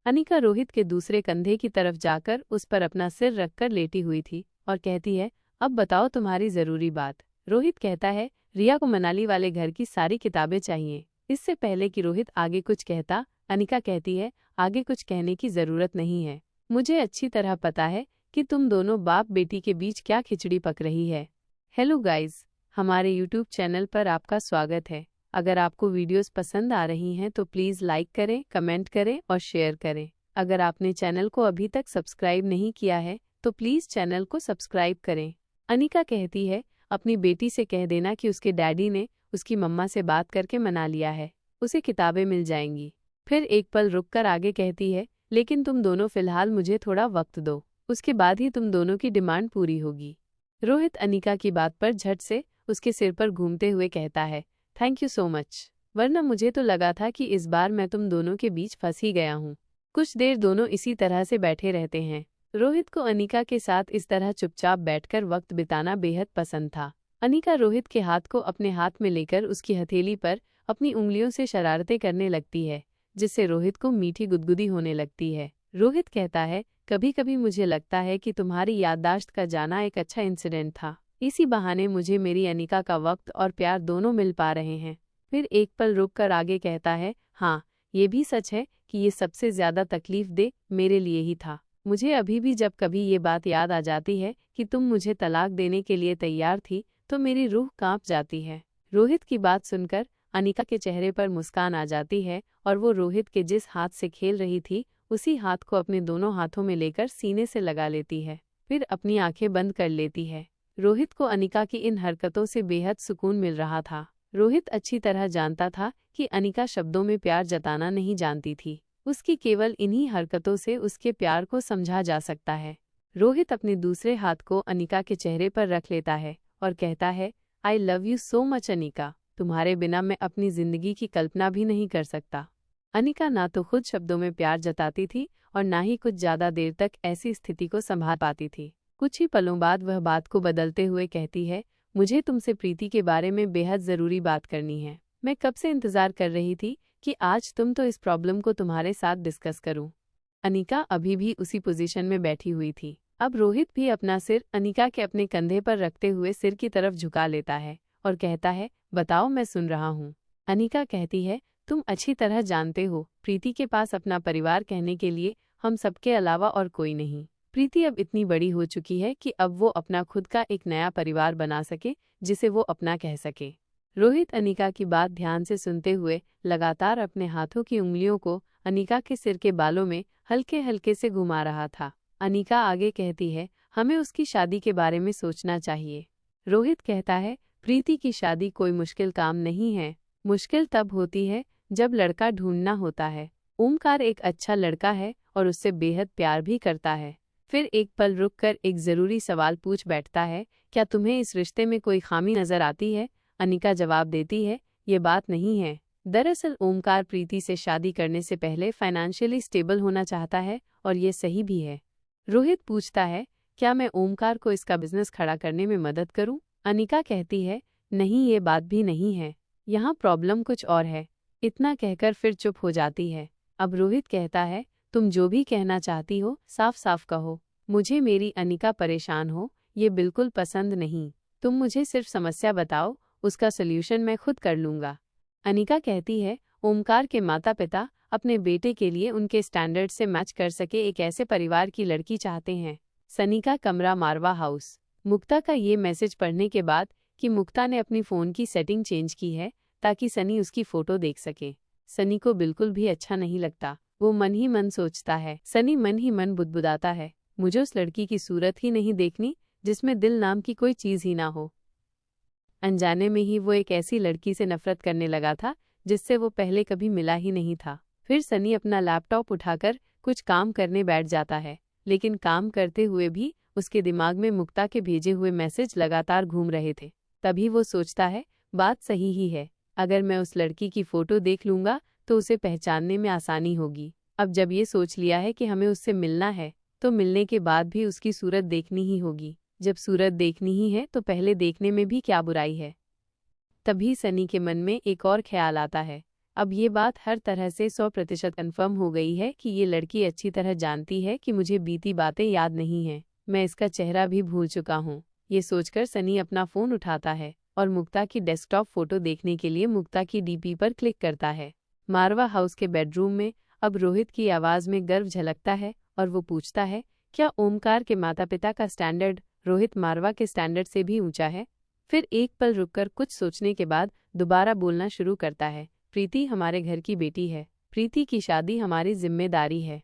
अनिका रोहित के दूसरे कंधे की तरफ जाकर उस पर अपना सिर रखकर लेटी हुई थी और कहती है, अब बताओ तुम्हारी जरूरी बात। रोहित कहता है, रिया को मनाली वाले घर की सारी किताबें चाहिए। इससे पहले कि रोहित आगे कुछ कहता, अनिका कहती है, आगे कुछ कहने की जरूरत नहीं है। मुझे अच्छी तरह पता है कि तुम दोनों बाप बेटी के बीच क्या खिचड़ी पक रही है। हेलो गाइज, हमारे यूट्यूब चैनल पर आपका स्वागत है। अगर आपको वीडियोस पसंद आ रही हैं तो प्लीज़ लाइक करें, कमेंट करें और शेयर करें। अगर आपने चैनल को अभी तक सब्सक्राइब नहीं किया है तो प्लीज़ चैनल को सब्सक्राइब करें। अनिका कहती है, अपनी बेटी से कह देना कि उसके डैडी ने उसकी मम्मा से बात करके मना लिया है, उसे किताबें मिल जाएंगी। फिर एक पल रुककर आगे कहती है, लेकिन तुम दोनों फिलहाल मुझे थोड़ा वक्त दो, उसके बाद ही तुम दोनों की डिमांड पूरी होगी। रोहित अनिका की बात पर झट से उसके सिर पर घूमते हुए कहता है, थैंक यू सो मच, वरना मुझे तो लगा था कि इस बार मैं तुम दोनों के बीच फंस ही गया हूँ। कुछ देर दोनों इसी तरह से बैठे रहते हैं। रोहित को अनिका के साथ इस तरह चुपचाप बैठकर वक्त बिताना बेहद पसंद था। अनिका रोहित के हाथ को अपने हाथ में लेकर उसकी हथेली पर अपनी उंगलियों से शरारतें करने लगती है, जिससे रोहित को मीठी गुदगुदी होने लगती है। रोहित कहता है, कभी कभी मुझे लगता है कि तुम्हारी याददाश्त का जाना एक अच्छा इंसिडेंट था। इसी बहाने मुझे मेरी अनिका का वक्त और प्यार दोनों मिल पा रहे हैं। फिर एक पल रुककर आगे कहता है, हाँ, ये भी सच है कि ये सबसे ज्यादा तकलीफ दे मेरे लिए ही था। मुझे अभी भी जब कभी ये बात याद आ जाती है कि तुम मुझे तलाक देने के लिए तैयार थी तो मेरी रूह कांप जाती है। रोहित की बात सुनकर अनिका के चेहरे पर मुस्कान आ जाती है और वो रोहित के जिस हाथ से खेल रही थी उसी हाथ को अपने दोनों हाथों में लेकर सीने से लगा लेती है, फिर अपनी आंखें बंद कर लेती है। रोहित को अनिका की इन हरकतों से बेहद सुकून मिल रहा था। रोहित अच्छी तरह जानता था कि अनिका शब्दों में प्यार जताना नहीं जानती थी, उसकी केवल इन्हीं हरकतों से उसके प्यार को समझा जा सकता है। रोहित अपने दूसरे हाथ को अनिका के चेहरे पर रख लेता है और कहता है, I love you so much Anika, तुम्हारे बिना मैं अपनी जिंदगी की कल्पना भी नहीं कर सकता। अनिका ना तो खुद शब्दों में प्यार जताती थी और ना ही कुछ ज्यादा देर तक ऐसी स्थिति को संभाल पाती थी। कुछ ही पलों बाद वह बात को बदलते हुए कहती है, मुझे तुमसे प्रीति के बारे में बेहद ज़रूरी बात करनी है। मैं कब से इंतज़ार कर रही थी कि आज तुम तो इस प्रॉब्लम को तुम्हारे साथ डिस्कस करूं। अनिका अभी भी उसी पोजीशन में बैठी हुई थी। अब रोहित भी अपना सिर अनिका के अपने कंधे पर रखते हुए सिर की तरफ झुका लेता है और कहता है, बताओ, मैं सुन रहा हूँ। अनिका कहती है, तुम अच्छी तरह जानते हो, प्रीति के पास अपना परिवार कहने के लिए हम सबके अलावा और कोई नहीं। प्रीति अब इतनी बड़ी हो चुकी है कि अब वो अपना खुद का एक नया परिवार बना सके जिसे वो अपना कह सके। रोहित अनिका की बात ध्यान से सुनते हुए लगातार अपने हाथों की उंगलियों को अनिका के सिर के बालों में हल्के हल्के से घुमा रहा था। अनिका आगे कहती है, हमें उसकी शादी के बारे में सोचना चाहिए। रोहित कहता है, प्रीति की शादी कोई मुश्किल काम नहीं है, मुश्किल तब होती है जब लड़का ढूंढना होता है। ओमकार एक अच्छा लड़का है और उससे बेहद प्यार भी करता है। फिर एक पल रुककर एक जरूरी सवाल पूछ बैठता है, क्या तुम्हें इस रिश्ते में कोई खामी नजर आती है? अनिका जवाब देती है, ये बात नहीं है। दरअसल ओमकार प्रीति से शादी करने से पहले फाइनेंशियली स्टेबल होना चाहता है और ये सही भी है। रोहित पूछता है, क्या मैं ओमकार को इसका बिजनेस खड़ा करने में मदद करूं? अनिका कहती है, नहीं, ये बात भी नहीं है, यहाँ प्रॉब्लम कुछ और है। इतना कहकर फिर चुप हो जाती है। अब रोहित कहता है, तुम जो भी कहना चाहती हो साफ साफ कहो, मुझे मेरी अनिका परेशान हो ये बिल्कुल पसंद नहीं। तुम मुझे सिर्फ समस्या बताओ, उसका सल्यूशन मैं खुद कर लूँगा। अनिका कहती है, ओमकार के माता पिता अपने बेटे के लिए उनके स्टैंडर्ड से मैच कर सके एक ऐसे परिवार की लड़की चाहते हैं। सनी का कमरा मारवा हाउस। मुक्ता का ये मैसेज पढ़ने के बाद कि मुक्ता ने अपनी फ़ोन की सेटिंग चेंज की है ताकि सनी उसकी फ़ोटो देख सके। सनी को बिल्कुल भी अच्छा नहीं लगता। वो मन ही मन सोचता है, सनी मन ही मन बुदबुदाता है, मुझे उस लड़की की सूरत ही नहीं देखनी जिसमें दिल नाम की कोई चीज़ ही ना हो। अनजाने में ही वो एक ऐसी लड़की से नफरत करने लगा था जिससे वो पहले कभी मिला ही नहीं था। फिर सनी अपना लैपटॉप उठाकर कुछ काम करने बैठ जाता है, लेकिन काम करते हुए भी उसके दिमाग में मुक्ता के भेजे हुए मैसेज लगातार घूम रहे थे। तभी वो सोचता है, बात सही ही है, अगर मैं उस लड़की की फ़ोटो देख लूँगा तो उसे पहचानने में आसानी होगी। अब जब ये सोच लिया है कि हमें उससे मिलना है तो मिलने के बाद भी उसकी सूरत देखनी ही होगी। जब सूरत देखनी ही है तो पहले देखने में भी क्या बुराई है। तभी सनी के मन में एक और ख्याल आता है, अब ये बात हर तरह से 100% कन्फर्म हो गई है कि ये लड़की अच्छी तरह जानती है कि मुझे बीती बातें याद नहीं हैं। मैं इसका चेहरा भी भूल चुका हूँ। ये सोचकर सनी अपना फ़ोन उठाता है और मुक्ता की डेस्कटॉप फोटो देखने के लिए मुक्ता की डीपी पर क्लिक करता है। मारवा हाउस के बेडरूम में अब रोहित की आवाज़ में गर्व झलकता है और वो पूछता है, क्या ओमकार के माता पिता का स्टैंडर्ड रोहित मारवा के स्टैंडर्ड से भी ऊंचा है? फिर एक पल रुककर कुछ सोचने के बाद दोबारा बोलना शुरू करता है, प्रीति हमारे घर की बेटी है। प्रीति की शादी हमारी जिम्मेदारी है।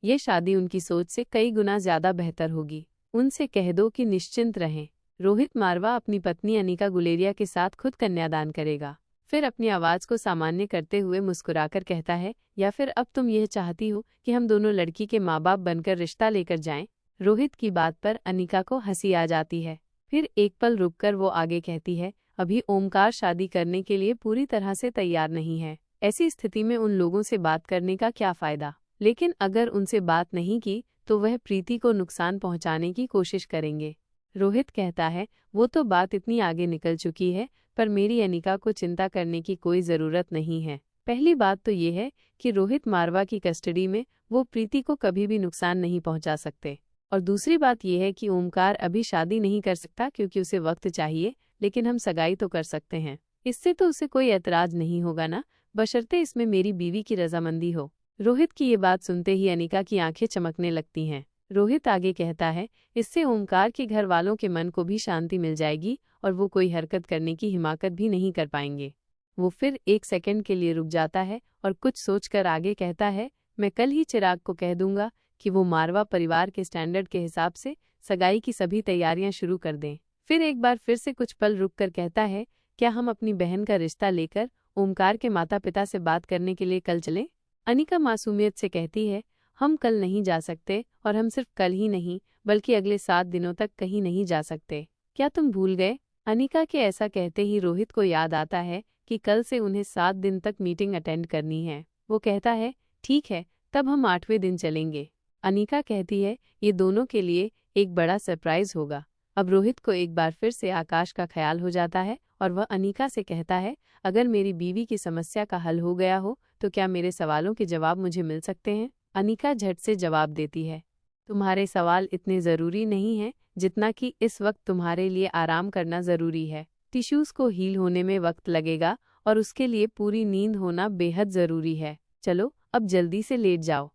ये शादी उनकी सोच से कई गुना ज्यादा बेहतर होगी। उनसे कह दो कि निश्चिंत रहें। रोहित मारवा अपनी पत्नी अनिका गुलेरिया के साथ खुद कन्यादान करेगा। फिर अपनी आवाज को सामान्य करते हुए मुस्कुराकर कहता है, या फिर अब तुम यह चाहती हो कि हम दोनों लड़की के माँ बाप बनकर रिश्ता लेकर जाएं? रोहित की बात पर अनिका को हंसी आ जाती है। फिर एक पल रुककर वो आगे कहती है, अभी ओमकार शादी करने के लिए पूरी तरह से तैयार नहीं है। ऐसी स्थिति में उन लोगों से बात करने का क्या फायदा? लेकिन अगर उनसे बात नहीं की तो वह प्रीति को नुकसान पहुंचाने की कोशिश करेंगे। रोहित कहता है, वो तो बात इतनी आगे निकल चुकी है, पर मेरी अनिका को चिंता करने की कोई ज़रूरत नहीं है। पहली बात तो ये है कि रोहित मारवा की कस्टडी में वो प्रीति को कभी भी नुकसान नहीं पहुंचा सकते। और दूसरी बात यह है कि ओमकार अभी शादी नहीं कर सकता क्योंकि उसे वक्त चाहिए, लेकिन हम सगाई तो कर सकते हैं। इससे तो उसे कोई ऐतराज नहीं होगा ना, बशर्ते इसमें मेरी बीवी की रजामंदी हो। रोहित की ये बात सुनते ही अनिका की आंखें चमकने लगती हैं। रोहित आगे कहता है, इससे ओमकार के घर वालों के मन को भी शांति मिल जाएगी और वो कोई हरकत करने की हिमाकत भी नहीं कर पाएंगे। वो फिर एक सेकंड के लिए रुक जाता है और कुछ सोचकर आगे कहता है, मैं कल ही चिराग को कह दूंगा कि वो मारवा परिवार के स्टैंडर्ड के हिसाब से सगाई की सभी तैयारियां शुरू कर दें। फिर एक बार फिर से कुछ पल रुककर कहता है, क्या हम अपनी बहन का रिश्ता लेकर ओमकार के माता पिता से बात करने के लिए कल चलें? अनिका मासूमियत से कहती है, हम कल नहीं जा सकते, और हम सिर्फ कल ही नहीं बल्कि अगले 7 दिनों तक कहीं नहीं जा सकते। क्या तुम भूल गए? अनिका के ऐसा कहते ही रोहित को याद आता है कि कल से उन्हें 7 दिन तक मीटिंग अटेंड करनी है। वो कहता है, ठीक है, तब हम 8वें दिन चलेंगे। अनिका कहती है, ये दोनों के लिए एक बड़ा सरप्राइज होगा। अब रोहित को एक बार फिर से आकाश का ख्याल हो जाता है और वह अनिका से कहता है, अगर मेरी बीवी की समस्या का हल हो गया हो तो क्या मेरे सवालों के जवाब मुझे मिल सकते हैं? अनिका झट से जवाब देती है, तुम्हारे सवाल इतने ज़रूरी नहीं हैं जितना कि इस वक्त तुम्हारे लिए आराम करना ज़रूरी है। टिश्यूज़ को हील होने में वक्त लगेगा और उसके लिए पूरी नींद होना बेहद ज़रूरी है। चलो अब जल्दी से लेट जाओ।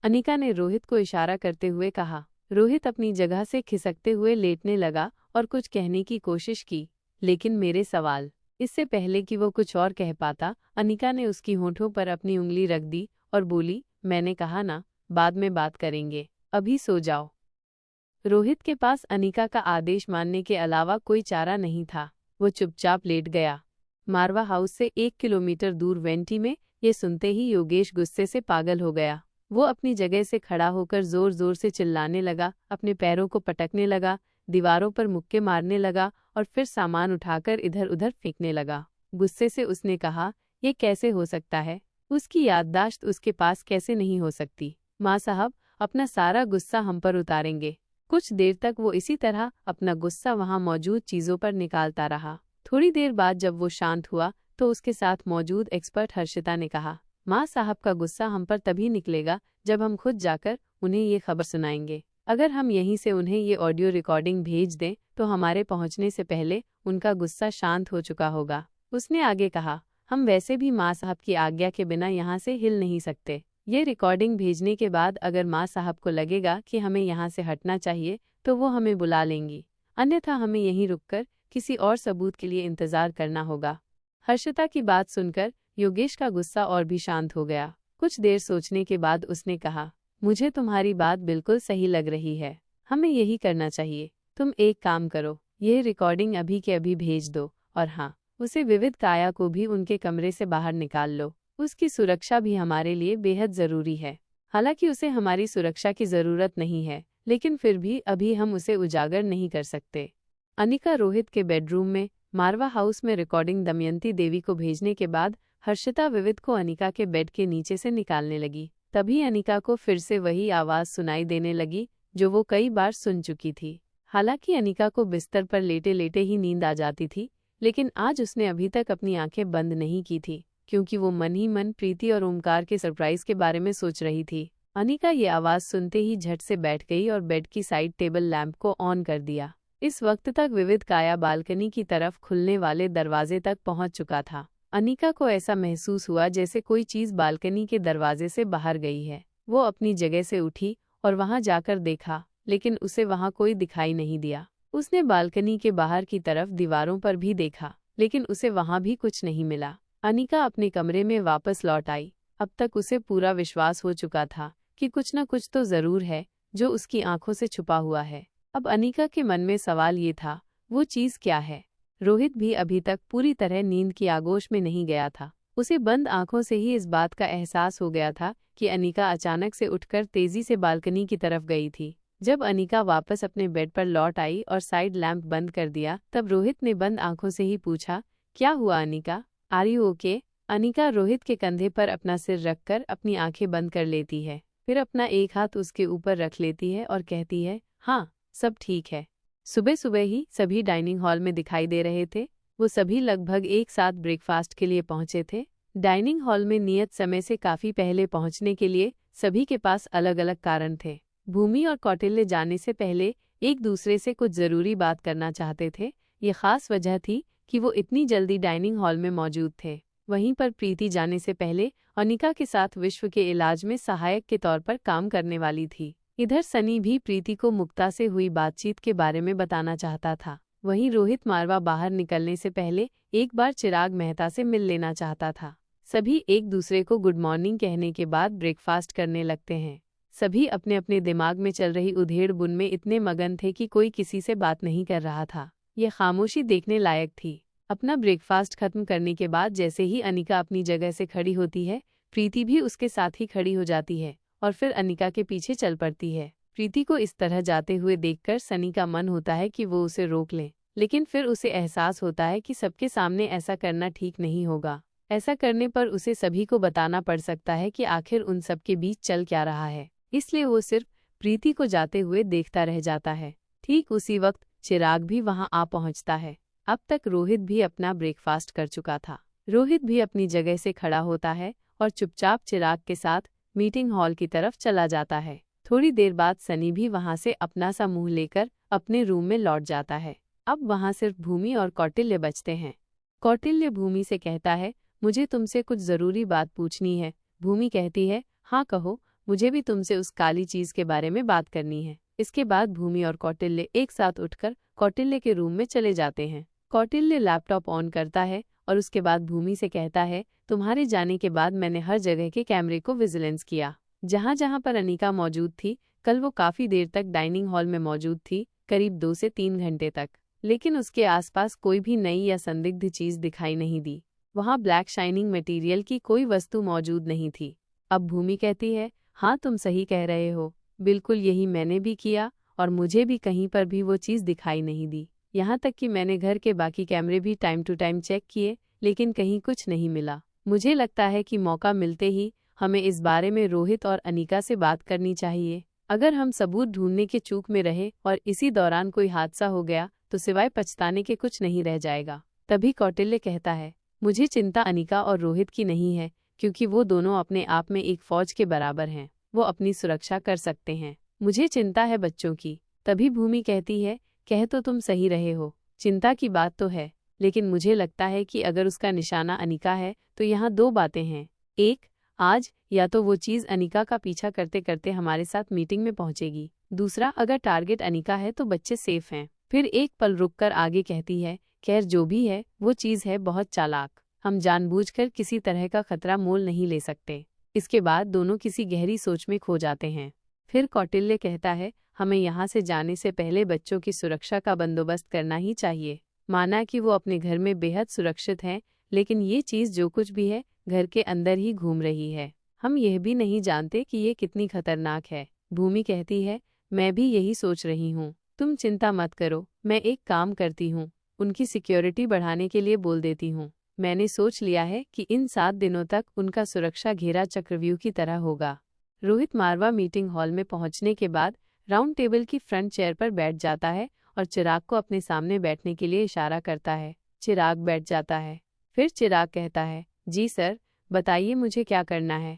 अनिका ने रोहित को इशारा करते हुए कहा। रोहित अपनी जगह से खिसकते हुए लेटने लगा और कुछ कहने की कोशिश की, लेकिन मेरे सवाल। इससे पहले कि वो कुछ और कह पाता, अनिका ने उसकी होठों पर अपनी उंगली रख दी और बोली, मैंने कहा ना, बाद में बात करेंगे, अभी सो जाओ। रोहित के पास अनिका का आदेश मानने के अलावा कोई चारा नहीं था। वो चुपचाप लेट गया। मारवा हाउस से 1 किलोमीटर दूर वेंटी में ये सुनते ही योगेश गुस्से से पागल हो गया। वो अपनी जगह से खड़ा होकर जोर जोर से चिल्लाने लगा, अपने पैरों को पटकने लगा, दीवारों पर मुक्के मारने लगा और फिर सामान उठाकर इधर उधर फेंकने लगा। गुस्से से उसने कहा, ये कैसे हो सकता है? उसकी याददाश्त उसके पास कैसे नहीं हो सकती? माँ साहब, अपना सारा गुस्सा हम पर उतारेंगे। कुछ देर तक वो इसी तरह अपना गुस्सा वहाँ मौजूद चीज़ों पर निकालता रहा। थोड़ी देर बाद जब वो शांत हुआ तो उसके साथ मौजूद एक्सपर्ट हर्षिता ने कहा, माँ साहब का गुस्सा हम पर तभी निकलेगा जब हम खुद जाकर उन्हें ये खबर सुनाएंगे। अगर हम यहीं से उन्हें ये ऑडियो रिकॉर्डिंग भेज दें तो हमारे पहुंचने से पहले उनका गुस्सा शांत हो चुका होगा। उसने आगे कहा, हम वैसे भी माँ साहब की आज्ञा के बिना यहाँ से हिल नहीं सकते। ये रिकॉर्डिंग भेजने के बाद अगर माँ साहब को लगेगा कि हमें यहाँ से हटना चाहिए तो वो हमें बुला लेंगी, अन्यथा हमें यहीं रुककर किसी और सबूत के लिए इंतजार करना होगा। हर्षिता की बात सुनकर योगेश का गुस्सा और भी शांत हो गया। कुछ देर सोचने के बाद उसने कहा, मुझे तुम्हारी बात बिल्कुल सही लग रही है, हमें यही करना चाहिए। तुम एक काम करो, यह रिकॉर्डिंग अभी के अभी भेज दो, और हाँ, उसे विविध काया को भी उनके कमरे से बाहर निकाल लो। उसकी सुरक्षा भी हमारे लिए बेहद ज़रूरी है। हालांकि उसे हमारी सुरक्षा की ज़रूरत नहीं है, लेकिन फिर भी अभी हम उसे उजागर नहीं कर सकते। अनिका रोहित के बेडरूम में मारवा हाउस में रिकॉर्डिंग दमयंती देवी को भेजने के बाद हर्षिता विविध को अनिका के बेड के नीचे से निकालने लगी। तभी अनिका को फिर से वही आवाज़ सुनाई देने लगी जो वो कई बार सुन चुकी थी। हालांकि अनिका को बिस्तर पर लेटे लेटे ही नींद आ जाती थी, लेकिन आज उसने अभी तक अपनी आंखें बंद नहीं की थी। क्योंकि वो मन ही मन प्रीति और ओमकार के सरप्राइज के बारे में सोच रही थी। अनिका ये आवाज़ सुनते ही झट से बैठ गई और बेड की साइड टेबल लैंप को ऑन कर दिया। इस वक्त तक विविध काया बालकनी की तरफ खुलने वाले दरवाजे तक पहुंच चुका था। अनिका को ऐसा महसूस हुआ जैसे कोई चीज़ बालकनी के दरवाजे से बाहर गई है। वो अपनी जगह से उठी और वहां जाकर देखा, लेकिन उसे वहां कोई दिखाई नहीं दिया। उसने बालकनी के बाहर की तरफ दीवारों पर भी देखा, लेकिन उसे वहां भी कुछ नहीं मिला। अनिका अपने कमरे में वापस लौट आई। अब तक उसे पूरा विश्वास हो चुका था कि कुछ न कुछ तो जरूर है जो उसकी आंखों से छुपा हुआ है। अब अनिका के मन में सवाल ये था, वो चीज़ क्या है? रोहित भी अभी तक पूरी तरह नींद की आगोश में नहीं गया था। उसे बंद आंखों से ही इस बात का एहसास हो गया था कि अनिका अचानक से उठकर तेजी से बालकनी की तरफ गई थी। जब अनिका वापस अपने बेड पर लौट आई और साइड लैंप बंद कर दिया, तब रोहित ने बंद आंखों से ही पूछा, क्या हुआ Anika? Are you okay? Anika Rohit के कंधे पर अपना सिर रखकर अपनी आंखें बंद कर लेती है, फिर अपना एक हाथ उसके ऊपर रख लेती है और कहती है, हाँ सब ठीक है। सुबह सुबह ही सभी डाइनिंग हॉल में दिखाई दे रहे थे। वो सभी लगभग एक साथ ब्रेकफास्ट के लिए पहुंचे थे। डाइनिंग हॉल में नियत समय से काफी पहले पहुंचने के लिए सभी के पास अलग अलग कारण थे। भूमि और कौटिल्य जाने से पहले एक दूसरे से कुछ जरूरी बात करना चाहते थे। ये खास वजह थी कि वो इतनी जल्दी डाइनिंग हॉल में मौजूद थे। वहीं पर प्रीति जाने से पहले अनिका के साथ विश्व के इलाज में सहायक के तौर पर काम करने वाली थी। इधर सनी भी प्रीति को मुक्ता से हुई बातचीत के बारे में बताना चाहता था। वहीं रोहित मारवा बाहर निकलने से पहले एक बार चिराग मेहता से मिल लेना चाहता था। सभी एक दूसरे को गुड मॉर्निंग कहने के बाद ब्रेकफास्ट करने लगते हैं। सभी अपने अपने दिमाग में चल रही उधेड़-बुन में इतने मगन थे कि कोई किसी से बात नहीं कर रहा था। यह खामोशी देखने लायक थी। अपना ब्रेकफास्ट खत्म करने के बाद जैसे ही अनिका अपनी जगह से खड़ी होती है, प्रीति भी उसके साथ ही खड़ी हो जाती है और फिर अनिका के पीछे चल पड़ती है। प्रीति को इस तरह जाते हुए देखकर सनी का मन होता है कि वो उसे रोक ले, लेकिन फिर उसे एहसास होता है कि सबके सामने ऐसा करना ठीक नहीं होगा। ऐसा करने पर उसे सभी को बताना पड़ सकता है कि आखिर उन सबके बीच चल क्या रहा है। इसलिए वो सिर्फ प्रीति को जाते हुए देखता रह जाता है। ठीक उसी वक्त चिराग भी वहां आ पहुंचता है। अब तक रोहित भी अपना ब्रेकफास्ट कर चुका था। रोहित भी अपनी जगह से खड़ा होता है और चुपचाप चिराग के साथ मीटिंग हॉल की तरफ चला जाता है। थोड़ी देर बाद सनी भी वहां से अपना सा मुंह लेकर अपने रूम में लौट जाता है। अब वहां सिर्फ भूमि और कौटिल्य बचते हैं। कौटिल्य भूमि से कहता है, मुझे तुमसे कुछ जरूरी बात पूछनी है। भूमि कहती है, हाँ कहो, मुझे भी तुमसे उस काली चीज के बारे में बात करनी है। इसके बाद भूमि और कौटिल्य एक साथ उठकर कौटिल्य के रूम में चले जाते हैं। कौटिल्य लैपटॉप ऑन करता है और उसके बाद भूमि से कहता है, तुम्हारे जाने के बाद मैंने हर जगह के कैमरे को विजिलेंस किया। जहां जहां पर अनिका मौजूद थी, कल वो काफी देर तक डाइनिंग हॉल में मौजूद थी, करीब 2 से 3 घंटे तक, लेकिन उसके आसपास कोई भी नई या संदिग्ध चीज दिखाई नहीं दी। वहां ब्लैक शाइनिंग मटेरियल की कोई वस्तु मौजूद नहीं थी। अब भूमि कहती है, हाँ तुम सही कह रहे हो, बिल्कुल यही मैंने भी किया और मुझे भी कहीं पर भी वो चीज़ दिखाई नहीं दी। यहाँ तक कि मैंने घर के बाकी कैमरे भी टाइम टू टाइम चेक किए, लेकिन कहीं कुछ नहीं मिला। मुझे लगता है कि मौका मिलते ही हमें इस बारे में रोहित और अनिका से बात करनी चाहिए। अगर हम सबूत ढूंढने के चूक में रहे और इसी दौरान कोई हादसा हो गया तो सिवाय पछताने के कुछ नहीं रह जाएगा। तभी कौटिल्य कहता है, मुझे चिंता अनिका और रोहित की नहीं है, क्योंकि वो दोनों अपने आप में एक फौज के बराबर हैं। वो अपनी सुरक्षा कर सकते हैं। मुझे चिंता है बच्चों की। तभी भूमि कहती है, कह तो तुम सही रहे हो, चिंता की बात तो है, लेकिन मुझे लगता है कि अगर उसका निशाना अनिका है तो यहाँ 2 बातें हैं। एक, आज या तो वो चीज़ अनिका का पीछा करते करते हमारे साथ मीटिंग में पहुंचेगी। दूसरा, अगर टारगेट अनिका है तो बच्चे सेफ हैं। फिर एक पल रुककर आगे कहती है, खैर जो भी है वो चीज़ है बहुत चालाक। हम जानबूझकर किसी तरह का खतरा मोल नहीं ले सकते। इसके बाद दोनों किसी गहरी सोच में खो जाते हैं। फिर कौटिल्य कहता है, हमें यहाँ से जाने से पहले बच्चों की सुरक्षा का बंदोबस्त करना ही चाहिए। माना कि वो अपने घर में बेहद सुरक्षित हैं, लेकिन ये चीज़ जो कुछ भी है घर के अंदर ही घूम रही है। हम यह भी नहीं जानते कि ये कितनी खतरनाक है। भूमि कहती है, मैं भी यही सोच रही हूँ, तुम चिंता मत करो, मैं एक काम करती हूँ, उनकी सिक्योरिटी बढ़ाने के लिए बोल देती हूँ। मैंने सोच लिया है कि इन 7 दिनों तक उनका सुरक्षा घेरा चक्रव्यूह की तरह होगा। रोहित मारवा मीटिंग हॉल में पहुंचने के बाद राउंड टेबल की फ्रंट चेयर पर बैठ जाता है और चिराग को अपने सामने बैठने के लिए इशारा करता है। चिराग बैठ जाता है। फिर चिराग कहता है, जी सर, बताइए मुझे क्या करना है।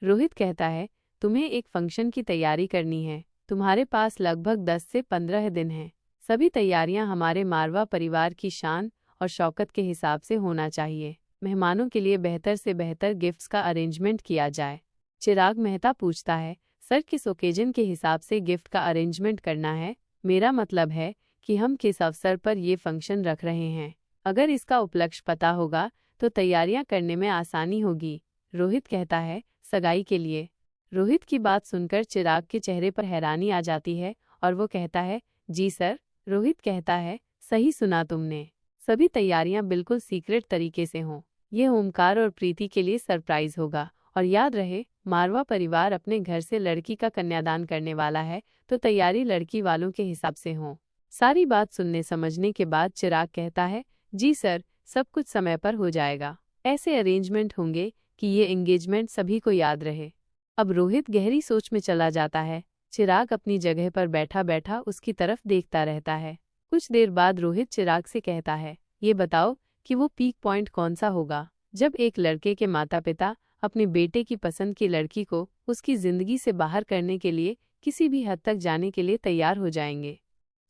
रोहित कहता है, तुम्हें एक फंक्शन की तैयारी करनी है। तुम्हारे पास लगभग 10 से 15 दिन हैं। सभी तैयारियां हमारे मारवा परिवार की शान और शौकत के हिसाब से होना चाहिए। मेहमानों के लिए बेहतर से बेहतर गिफ्ट्स का अरेंजमेंट किया जाए। चिराग मेहता पूछता है, सर किस ओकेजन के हिसाब से गिफ्ट का अरेंजमेंट करना है? मेरा मतलब है कि हम किस अवसर पर ये फंक्शन रख रहे हैं। अगर इसका उपलक्ष्य पता होगा तो तैयारियां करने में आसानी होगी। रोहित कहता है, सगाई के लिए। रोहित की बात सुनकर चिराग के चेहरे पर हैरानी आ जाती है और वो कहता है, जी सर। रोहित कहता है, सही सुना तुमने। सभी तैयारियां बिल्कुल सीक्रेट तरीके से हों। ये ओमकार और प्रीति के लिए सरप्राइज होगा। और याद रहे, मारवा परिवार अपने घर से लड़की का कन्यादान करने वाला है, तो तैयारी लड़की वालों के हिसाब से हो। सारी बात सुनने समझने के बाद चिराग कहता है, जी सर, सब कुछ समय पर हो जाएगा। ऐसे अरेंजमेंट होंगे कि ये एंगेजमेंट सभी को याद रहे। अब रोहित गहरी सोच में चला जाता है। चिराग अपनी जगह पर बैठा बैठा उसकी तरफ देखता रहता है। कुछ देर बाद रोहित चिराग से कहता है, ये बताओ कि वो पीक पॉइंट कौन सा होगा जब एक लड़के के माता पिता अपने बेटे की पसंद की लड़की को उसकी जिंदगी से बाहर करने के लिए किसी भी हद तक जाने के लिए तैयार हो जाएंगे।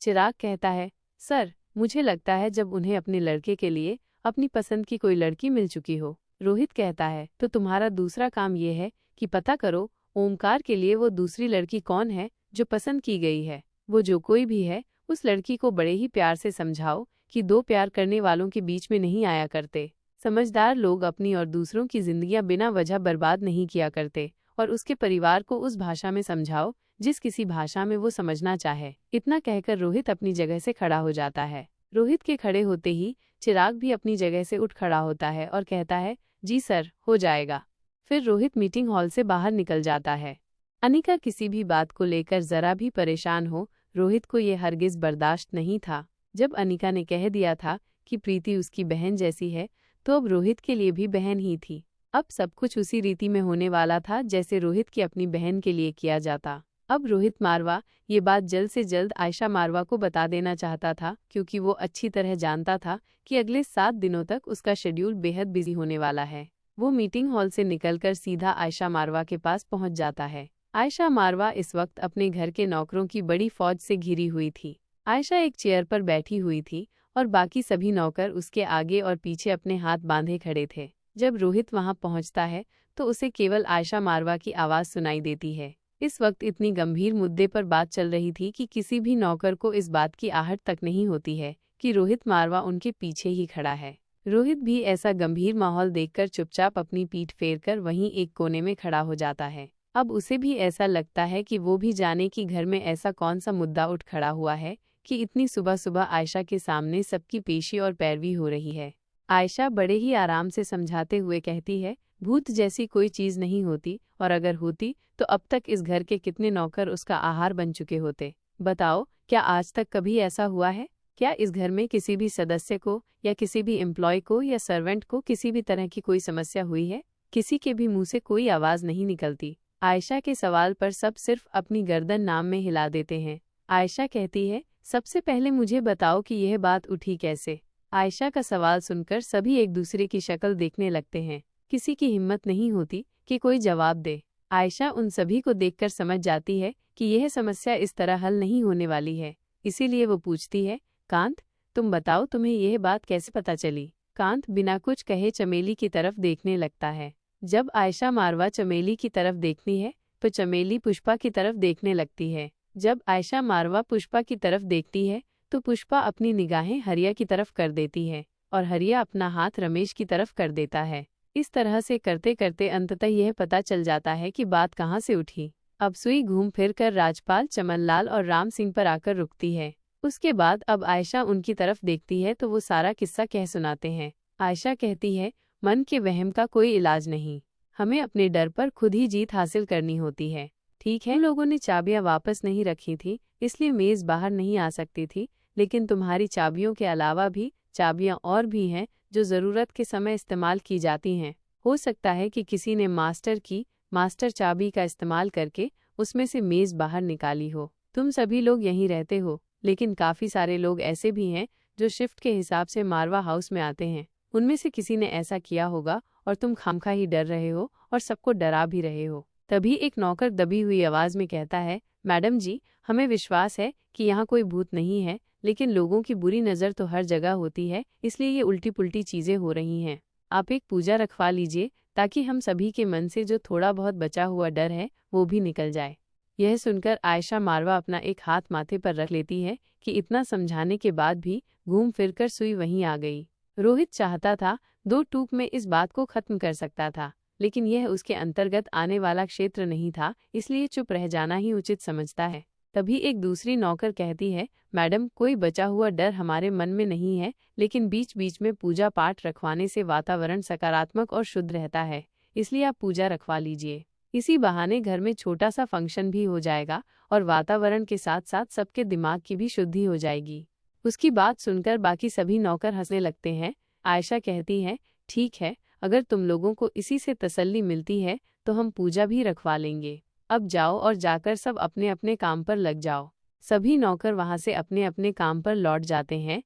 चिराग कहता है, सर, मुझे लगता है जब उन्हें अपने लड़के के लिए अपनी पसंद की कोई लड़की मिल चुकी हो। रोहित कहता है, तो तुम्हारा दूसरा काम ये है कि पता करो ओमकार के लिए वो दूसरी लड़की कौन है जो पसंद की गई है। वो जो कोई भी है, उस लड़की को बड़े ही प्यार से समझाओ कि दो प्यार करने वालों के बीच में नहीं आया करते। समझदार लोग अपनी और दूसरों की जिंदगियां बिना वजह बर्बाद नहीं किया करते। और उसके परिवार को उस भाषा में समझाओ जिस किसी भाषा में वो समझना चाहे। इतना कहकर रोहित अपनी जगह से खड़ा हो जाता है। रोहित के खड़े होते ही चिराग भी अपनी जगह से उठ खड़ा होता है और कहता है, जी सर, हो जाएगा। फिर रोहित मीटिंग हॉल से बाहर निकल जाता है। अनिका किसी भी बात को लेकर जरा भी परेशान हो, रोहित को ये हरगिज बर्दाश्त नहीं था। जब अनिका ने कह दिया था कि प्रीति उसकी बहन जैसी है, तो अब रोहित के लिए भी बहन ही थी। अब सब कुछ उसी रीति में होने वाला था जैसे रोहित की अपनी बहन के लिए किया जाता। अब रोहित मारवा ये बात जल्द से जल्द आयशा मारवा को बता देना चाहता था, क्योंकि वो अच्छी तरह जानता था कि अगले 7 दिनों तक उसका शेड्यूल बेहद बिजी होने वाला है। वो मीटिंग हॉल से निकलकर सीधा आयशा मारवा के पास पहुंच जाता है। आयशा मारवा इस वक्त अपने घर के नौकरों की बड़ी फौज से घिरी हुई थी। आयशा एक चेयर पर बैठी हुई थी और बाकी सभी नौकर उसके आगे और पीछे अपने हाथ बांधे खड़े थे। जब रोहित वहां पहुंचता है तो उसे केवल आयशा मारवा की आवाज सुनाई देती है। इस वक्त इतनी गंभीर मुद्दे पर बात चल रही थी कि किसी भी नौकर को इस बात की आहट तक नहीं होती है कि रोहित मारवा उनके पीछे ही खड़ा है। रोहित भी ऐसा गंभीर माहौल देखकर चुपचाप अपनी पीठ फेरकर वहीं एक कोने में खड़ा हो जाता है। अब उसे भी ऐसा लगता है कि वो भी जाने कि घर में ऐसा कौन सा मुद्दा उठ खड़ा हुआ है कि इतनी सुबह सुबह आयशा के सामने सबकी पेशी और पैरवी हो रही है। आयशा बड़े ही आराम से समझाते हुए कहती है, भूत जैसी कोई चीज नहीं होती, और अगर होती तो अब तक इस घर के कितने नौकर उसका आहार बन चुके होते। बताओ, क्या आज तक कभी ऐसा हुआ है? क्या इस घर में किसी भी सदस्य को या किसी भी एम्प्लॉय को या सर्वेंट को किसी भी तरह की कोई समस्या हुई है? किसी के भी मुंह से कोई आवाज नहीं निकलती। आयशा के सवाल पर सब सिर्फ अपनी गर्दन नाम में हिला देते हैं। आयशा कहती है, सबसे पहले मुझे बताओ कि यह बात उठी कैसे। आयशा का सवाल सुनकर सभी एक दूसरे की शक्ल देखने लगते हैं। किसी की हिम्मत नहीं होती कि कोई जवाब दे। आयशा उन सभी को देखकर समझ जाती है कि यह समस्या इस तरह हल नहीं होने वाली है। इसीलिए वो पूछती है, कांत, तुम बताओ, तुम्हें यह बात कैसे पता चली? कांत बिना कुछ कहे चमेली की तरफ देखने लगता है। जब आयशा मारवा चमेली की तरफ देखती है तो चमेली पुष्पा की तरफ देखने लगती है। जब आयशा मारवा पुष्पा की तरफ देखती है तो पुष्पा अपनी निगाहें हरिया की तरफ कर देती है और हरिया अपना हाथ रमेश की तरफ कर देता है। इस तरह से करते करते अंततः यह पता चल जाता है कि बात कहाँ से उठी। अब सुई घूम फिर कर राजपाल, चमनलाल और राम सिंह पर आकर रुकती है। उसके बाद अब आयशा उनकी तरफ देखती है तो वो सारा किस्सा कह सुनाते हैं। आयशा कहती है, मन के वहम का कोई इलाज नहीं, हमें अपने डर पर खुद ही जीत हासिल करनी होती है। ठीक है, लोगों ने चाबियां वापस नहीं रखी थी, इसलिए मेज बाहर नहीं आ सकती थी, लेकिन तुम्हारी चाबियों के अलावा भी चाबियां और भी हैं जो ज़रूरत के समय इस्तेमाल की जाती हैं। हो सकता है कि किसी ने मास्टर चाबी का इस्तेमाल करके उसमें से मेज बाहर निकाली हो। तुम सभी लोग यहीं रहते हो, लेकिन काफ़ी सारे लोग ऐसे भी हैं जो शिफ्ट के हिसाब से मारवा हाउस में आते हैं। उनमें से किसी ने ऐसा किया होगा और तुम खामखा ही डर रहे हो और सबको डरा भी रहे हो। तभी एक नौकर दबी हुई आवाज में कहता है, मैडम जी, हमें विश्वास है कि यहाँ कोई भूत नहीं है, लेकिन लोगों की बुरी नज़र तो हर जगह होती है, इसलिए ये उल्टी पुल्टी चीज़ें हो रही हैं। आप एक पूजा रखवा लीजिए ताकि हम सभी के मन से जो थोड़ा बहुत बचा हुआ डर है वो भी निकल जाए। यह सुनकर आयशा मारवा अपना एक हाथ माथे पर रख लेती है कि इतना समझाने के बाद भी घूम फिरकर सुई वहीं आ गई। रोहित चाहता था 2 टूक में इस बात को खत्म कर सकता था, लेकिन यह उसके अंतर्गत आने वाला क्षेत्र नहीं था, इसलिए चुप रह जाना ही उचित समझता है। तभी एक दूसरी नौकर कहती है, मैडम, कोई बचा हुआ डर हमारे मन में नहीं है, लेकिन बीच बीच में पूजा पाठ रखवाने से वातावरण सकारात्मक और शुद्ध रहता है, इसलिए आप पूजा रखवा लीजिए। इसी बहाने घर में छोटा सा फंक्शन भी हो जाएगा और वातावरण के साथ साथ सबके दिमाग की भी शुद्धि हो जाएगी। उसकी बात सुनकर बाकी सभी नौकर हंसने लगते हैं। आयशा कहती है, ठीक है, अगर तुम लोगों को इसी से तसल्ली मिलती है तो हम पूजा भी रखवा लेंगे। अब जाओ और जाकर सब अपने अपने काम पर लग जाओ। सभी नौकर वहां से अपने अपने काम पर लौट जाते हैं।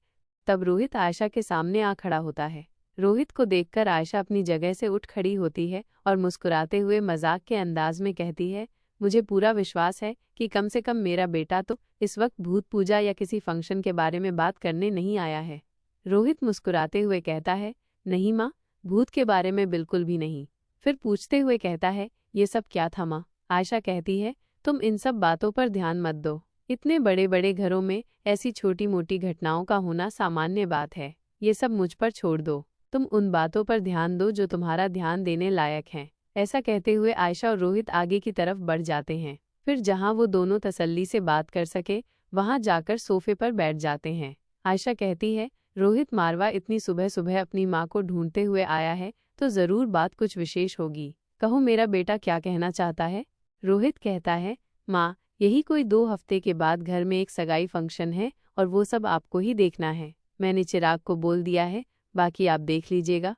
तब रोहित आयशा के सामने आ खड़ा होता है। रोहित को देखकर आयशा अपनी जगह से उठ खड़ी होती है और मुस्कुराते हुए मजाक के अंदाज में कहती है, मुझे पूरा विश्वास है कि कम से कम मेरा बेटा तो इस वक्त भूत पूजा या किसी फंक्शन के बारे में बात करने नहीं आया है। रोहित मुस्कुराते हुए कहता है, नहीं माँ, भूत के बारे में बिल्कुल भी नहीं। फिर पूछते हुए कहता है, ये सब क्या था माँ? आयशा कहती है, तुम इन सब बातों पर ध्यान मत दो। इतने बड़े बड़े घरों में ऐसी छोटी मोटी घटनाओं का होना सामान्य बात है। ये सब मुझ पर छोड़ दो। तुम उन बातों पर ध्यान दो जो तुम्हारा ध्यान देने लायक हैं। ऐसा कहते हुए आयशा और रोहित आगे की तरफ बढ़ जाते हैं। फिर जहां वो दोनों तसल्ली से बात कर सके वहां जाकर सोफे पर बैठ जाते हैं। आयशा कहती है, रोहित मारवा इतनी सुबह सुबह अपनी माँ को ढूंढते हुए आया है तो जरूर बात कुछ विशेष होगी। कहो मेरा बेटा क्या कहना चाहता है? रोहित कहता है, माँ, यही कोई 2 हफ्ते के बाद घर में एक सगाई फंक्शन है और वो सब आपको ही देखना है। मैंने चिराग को बोल दिया है, बाकी आप देख लीजिएगा।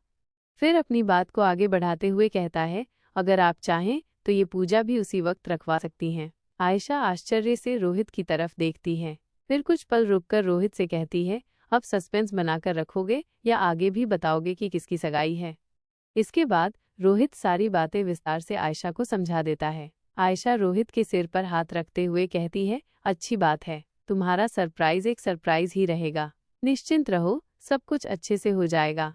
फिर अपनी बात को आगे बढ़ाते हुए कहता है, अगर आप चाहें तो ये पूजा भी उसी वक्त रखवा सकती हैं। आयशा आश्चर्य से रोहित की तरफ देखती है। फिर कुछ पल रुककर रोहित से कहती है, अब सस्पेंस बनाकर रखोगे या आगे भी बताओगे कि किसकी सगाई है? इसके बाद रोहित सारी बातें विस्तार से आयशा को समझा देता है। आयशा रोहित के सिर पर हाथ रखते हुए कहती है, अच्छी बात है, तुम्हारा सरप्राइज एक सरप्राइज ही रहेगा। निश्चिंत रहो, सब कुछ अच्छे से हो जाएगा।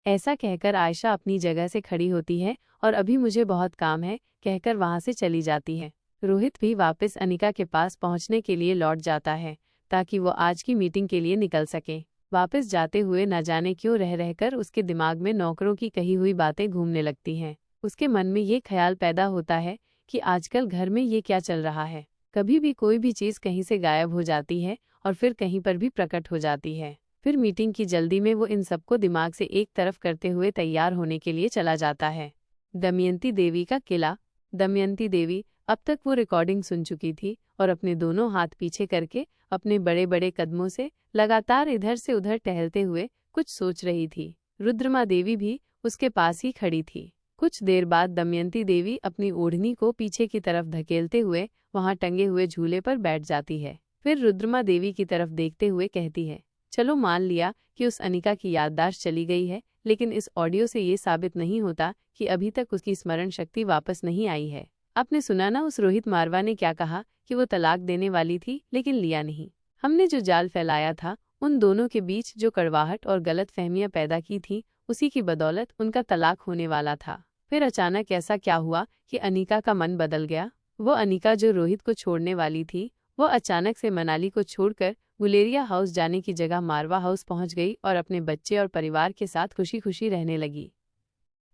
ऐसा कहकर आयशा अपनी जगह से खड़ी होती है और अभी मुझे बहुत काम है कहकर वहां से चली जाती है। रोहित भी वापस अनिका के पास पहुंचने के लिए लौट जाता है ताकि वो आज की मीटिंग के लिए निकल सके। वापस जाते हुए न जाने क्यों रह रहकर उसके दिमाग में नौकरों की कही हुई बातें घूमने लगती हैं। उसके मन में ये ख्याल पैदा होता है कि आजकल घर में ये क्या चल रहा है। कभी भी कोई भी चीज़ कहीं से गायब हो जाती है और फिर कहीं पर भी प्रकट हो जाती है। फिर मीटिंग की जल्दी में वो इन सबको दिमाग से एक तरफ करते हुए तैयार होने के लिए चला जाता है। दमयंती देवी का किला। दमयंती देवी अब तक वो रिकॉर्डिंग सुन चुकी थी और अपने दोनों हाथ पीछे करके अपने बड़े बड़े कदमों से लगातार इधर से उधर टहलते हुए कुछ सोच रही थी। रुद्रमा देवी भी उसके पास ही खड़ी थी। कुछ देर बाद दमयंती देवी अपनी ओढ़नी को पीछे की तरफ धकेलते हुए वहां टंगे हुए झूले पर बैठ जाती है। फिर रुद्रमा देवी की तरफ देखते हुए कहती है, चलो मान लिया कि उस अनिका की याददाश्त चली गई है, लेकिन इस ऑडियो से ये साबित नहीं होता कि अभी तक उसकी स्मरण शक्ति वापस नहीं आई है। आपने सुना ना उस रोहित मारवा ने क्या कहा कि वो तलाक देने वाली थी लेकिन लिया नहीं। हमने जो जाल फैलाया था, उन दोनों के बीच जो कड़वाहट और गलतफहमियां पैदा की थी, उसी की बदौलत उनका तलाक होने वाला था। फिर अचानक ऐसा क्या हुआ कि अनिका का मन बदल गया? वो अनिका जो रोहित को छोड़ने वाली थी, वो अचानक से मनाली को छोड़कर गुलेरिया हाउस जाने की जगह मारवा हाउस पहुंच गई और अपने बच्चे और परिवार के साथ खुशी खुशी रहने लगी।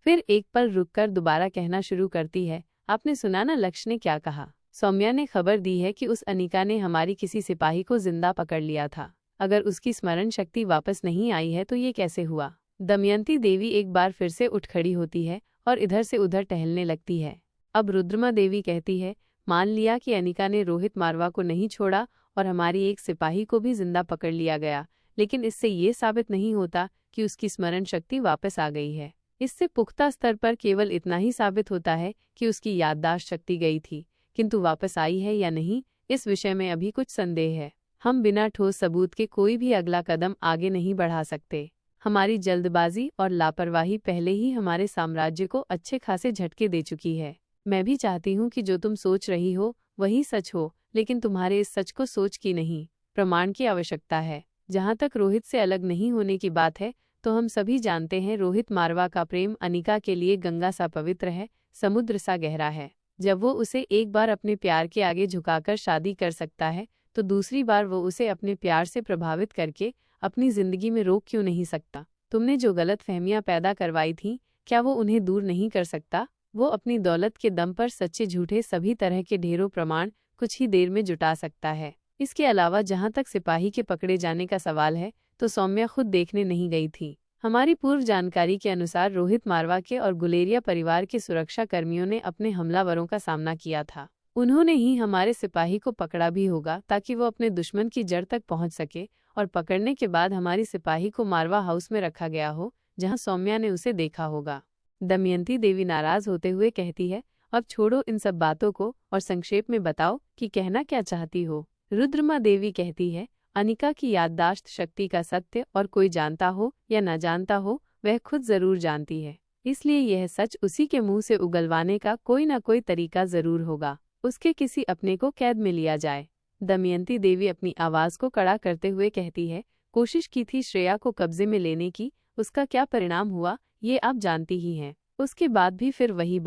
फिर एक पल रुककर दोबारा कहना शुरू करती है, आपने सुना ना लक्ष्य ने क्या कहा? सौम्या ने खबर दी है कि उस अनिका ने हमारी किसी सिपाही को जिंदा पकड़ लिया था। अगर उसकी स्मरण शक्ति वापस नहीं आई है तो ये कैसे हुआ? दमयंती देवी एक बार फिर से उठ खड़ी होती है और इधर से उधर टहलने लगती है। अब रुद्रमा देवी कहती है, मान लिया कि अनिका ने रोहित मारवा को नहीं छोड़ा और हमारी एक सिपाही को भी जिंदा पकड़ लिया गया, लेकिन इससे ये साबित नहीं होता कि उसकी स्मरण शक्ति वापस आ गई है। इससे पुख्ता स्तर पर केवल इतना ही साबित होता है कि उसकी याददाश्त शक्ति गई थी, किंतु वापस आई है या नहीं, इस विषय में अभी कुछ संदेह है। हम बिना ठोस सबूत के कोई भी अगला कदम आगे नहीं बढ़ा सकते। हमारी जल्दबाजी और लापरवाही पहले ही हमारे साम्राज्य को अच्छे खासे झटके दे चुकी है। मैं भी चाहती हूँ कि जो तुम सोच रही हो वही सच हो, लेकिन तुम्हारे इस सच को सोच की नहीं, प्रमाण की आवश्यकता है। जहाँ तक रोहित से अलग नहीं होने की बात है, तो हम सभी जानते हैं रोहित मारवा का प्रेम अनिका के लिए गंगा सा पवित्र है, समुद्र सा गहरा है। जब वो उसे एक बार अपने प्यार के आगे झुकाकर शादी कर सकता है, तो दूसरी बार वो उसे अपने प्यार से प्रभावित करके अपनी जिंदगी में रोक क्यों नहीं सकता। तुमने जो गलत फहमियां पैदा करवाई थीं, क्या वो उन्हें दूर नहीं कर सकता? वो अपनी दौलत के दम पर सच्चे झूठे सभी तरह के ढेरों प्रमाण कुछ ही देर में जुटा सकता है। इसके अलावा जहाँ तक सिपाही के पकड़े जाने का सवाल है, तो सौम्या खुद देखने नहीं गई थी। हमारी पूर्व जानकारी के अनुसार रोहित मारवा के और गुलेरिया परिवार के सुरक्षा कर्मियों ने अपने हमलावरों का सामना किया था। उन्होंने ही हमारे सिपाही को पकड़ा भी होगा ताकि वो अपने दुश्मन की जड़ तक पहुंच सके, और पकड़ने के बाद हमारी सिपाही को मारवा हाउस में रखा गया हो, जहां सौम्या ने उसे देखा होगा। दमयंती देवी नाराज होते हुए कहती है, अब छोड़ो इन सब बातों को और संक्षेप में बताओ कि कहना क्या चाहती हो। रुद्रमा देवी कहती है, अनिका की याददाश्त शक्ति का सत्य और कोई जानता हो या न जानता हो, वह खुद जरूर जानती है। इसलिए यह सच उसी के मुंह से उगलवाने का कोई न कोई तरीका जरूर होगा। उसके किसी अपने को कैद में लिया जाए। दमयंती देवी अपनी आवाज को कड़ा करते हुए कहती है, कोशिश की थी श्रेया को कब्जे में लेने की, उसका क्या परिणाम हुआ ये आप जानती ही हैं। उसके बाद भी फिर वही बात।